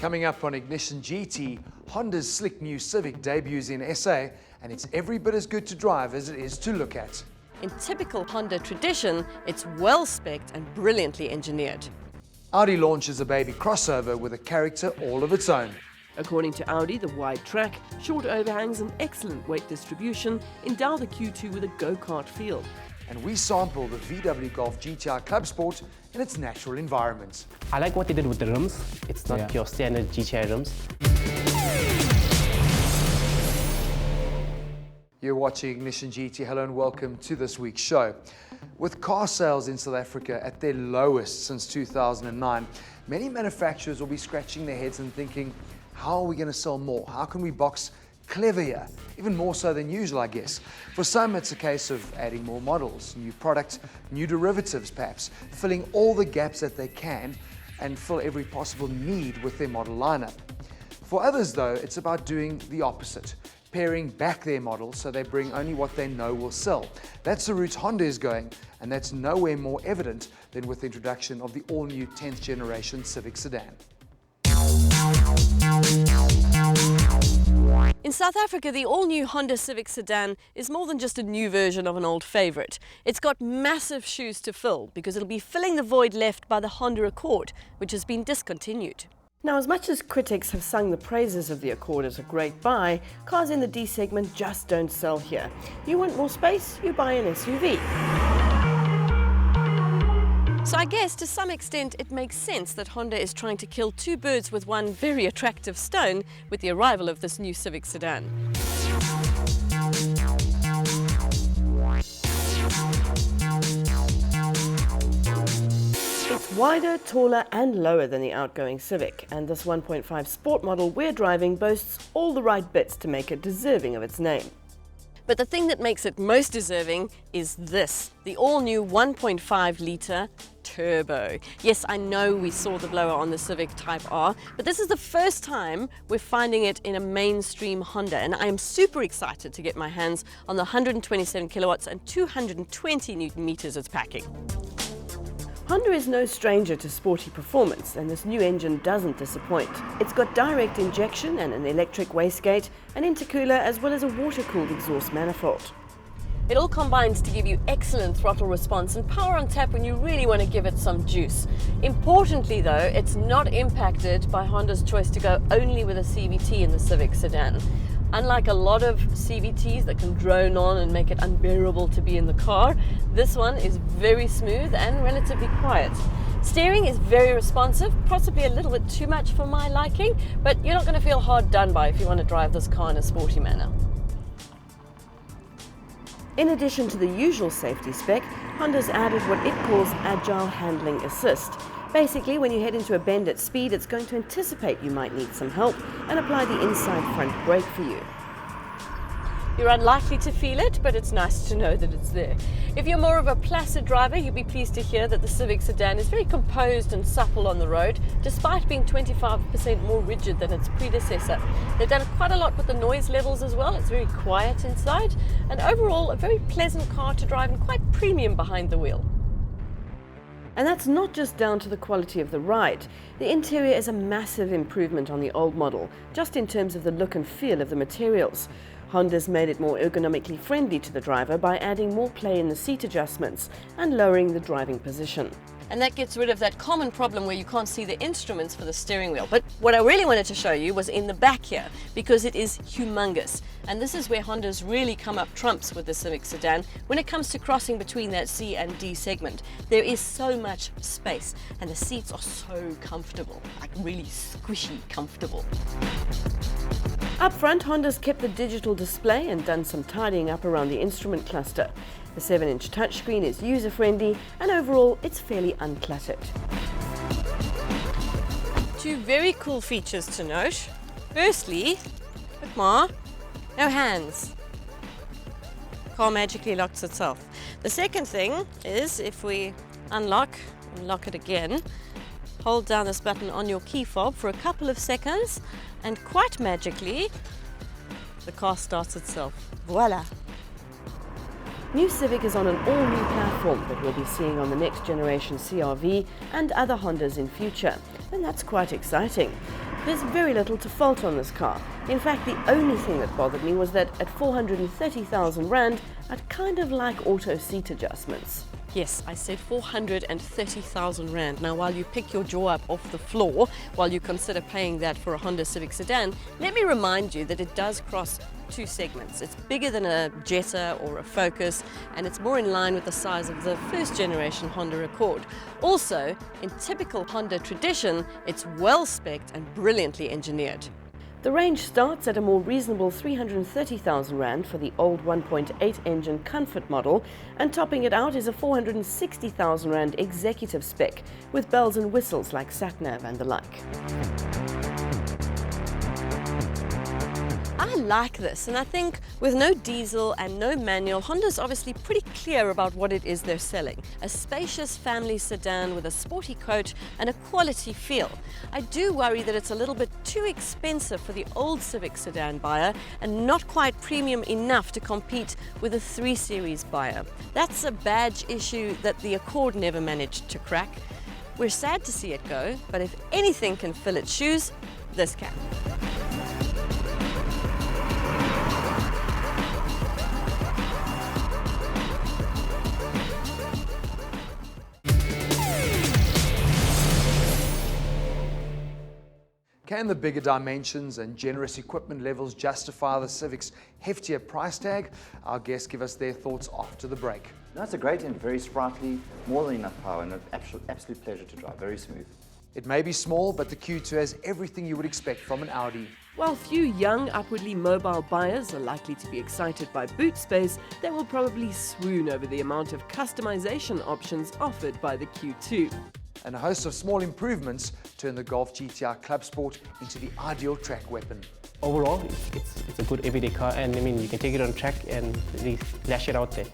Coming up on Ignition GT, Honda's slick new Civic debuts in SA, and it's every bit as good to drive as it is to look at. In typical Honda tradition, it's well-spec'd and brilliantly engineered. Audi launches a baby crossover with a character all of its own. According to Audi, the wide track, short overhangs and excellent weight distribution endow the Q2 with a go-kart feel. And we sample the VW Golf GTI Club Sport in its natural environment. I like what they did with the rims. It's not your standard GTI rims. You're watching Ignition GT. Hello and welcome to this week's show. With car sales in South Africa at their lowest since 2009, many manufacturers will be scratching their heads and thinking, how are we going to sell more? How can we box clever, even more so than usual, I guess. For some, it's a case of adding more models, new products, new derivatives perhaps, filling all the gaps that they can and fill every possible need with their model lineup. For others, though, it's about doing the opposite, paring back their models so they bring only what they know will sell. That's the route Honda is going, and that's nowhere more evident than with the introduction of the all-new 10th generation Civic sedan. In South Africa, the all-new Honda Civic sedan is more than just a new version of an old favourite. It's got massive shoes to fill because it'll be filling the void left by the Honda Accord, which has been discontinued. Now, as much as critics have sung the praises of the Accord as a great buy, cars in the D segment just don't sell here. You want more space? You buy an SUV. So I guess to some extent it makes sense that Honda is trying to kill two birds with one very attractive stone with the arrival of this new Civic sedan. It's wider, taller and lower than the outgoing Civic, and this 1.5 Sport model we're driving boasts all the right bits to make it deserving of its name. But the thing that makes it most deserving is this, the all-new 1.5-litre turbo. Yes, I know we saw the blower on the Civic Type R, but this is the first time we're finding it in a mainstream Honda, and I am super excited to get my hands on the 127 kilowatts and 220 newton meters it's packing. Honda is no stranger to sporty performance, and this new engine doesn't disappoint. It's got direct injection and an electric wastegate, an intercooler as well as a water-cooled exhaust manifold. It all combines to give you excellent throttle response and power on tap when you really want to give it some juice. Importantly though, it's not impacted by Honda's choice to go only with a CVT in the Civic sedan. Unlike a lot of CVTs that can drone on and make it unbearable to be in the car, this one is very smooth and relatively quiet. Steering is very responsive, possibly a little bit too much for my liking, but you're not going to feel hard done by if you want to drive this car in a sporty manner. In addition to the usual safety spec, Honda's added what it calls Agile Handling Assist. Basically, when you head into a bend at speed, it's going to anticipate you might need some help and apply the inside front brake for you. You're unlikely to feel it, but it's nice to know that it's there. If you're more of a placid driver, you'll be pleased to hear that the Civic sedan is very composed and supple on the road, despite being 25% more rigid than its predecessor. They've done quite a lot with the noise levels as well. It's very quiet inside, and overall a very pleasant car to drive and quite premium behind the wheel. And that's not just down to the quality of the ride. The interior is a massive improvement on the old model, just in terms of the look and feel of the materials. Honda's made it more ergonomically friendly to the driver by adding more play in the seat adjustments and lowering the driving position. And that gets rid of that common problem where you can't see the instruments for the steering wheel. But what I really wanted to show you was in the back here, because it is humongous. And this is where Honda's really come up trumps with the Civic sedan when it comes to crossing between that C and D segment. There is so much space and the seats are so comfortable, like really squishy comfortable. Up front, Honda's kept the digital display and done some tidying up around the instrument cluster. The 7-inch touchscreen is user-friendly and overall it's fairly uncluttered. Two very cool features to note. Firstly, look Ma, no hands. Car magically locks itself. The second thing is if we unlock and lock it again, hold down this button on your key fob for a couple of seconds and quite magically the car starts itself. Voila! New Civic is on an all-new platform that we'll be seeing on the next generation CR-V and other Hondas in future, and that's quite exciting. There's very little to fault on this car. In fact, the only thing that bothered me was that at 430,000 Rand, I'd kind of like auto seat adjustments. Yes, I said 430,000 Rand. Now, while you pick your jaw up off the floor, while you consider paying that for a Honda Civic sedan, let me remind you that it does cross two segments. It's bigger than a Jetta or a Focus, and it's more in line with the size of the first generation Honda Accord. Also, in typical Honda tradition, it's well spec'd and brilliantly engineered. The range starts at a more reasonable 330,000 Rand for the old 1.8 engine Comfort model, and topping it out is a 460,000 Rand executive spec with bells and whistles like sat-nav and the like. I like this, and I think with no diesel and no manual, Honda's obviously pretty clear about what it is they're selling. A spacious family sedan with a sporty coach and a quality feel. I do worry that it's a little bit too expensive for the old Civic sedan buyer and not quite premium enough to compete with a 3 Series buyer. That's a badge issue that the Accord never managed to crack. We're sad to see it go, but if anything can fill its shoes, this can. Can the bigger dimensions and generous equipment levels justify the Civic's heftier price tag? Our guests give us their thoughts after the break. No, it's a great and very sprightly, more than enough power, and an absolute pleasure to drive, very smooth. It may be small, but the Q2 has everything you would expect from an Audi. While few young, upwardly mobile buyers are likely to be excited by boot space, they will probably swoon over the amount of customization options offered by the Q2. And a host of small improvements turn the Golf GTI Club Sport into the ideal track weapon. Overall, it's a good everyday car, and I mean, you can take it on track and really lash it out there.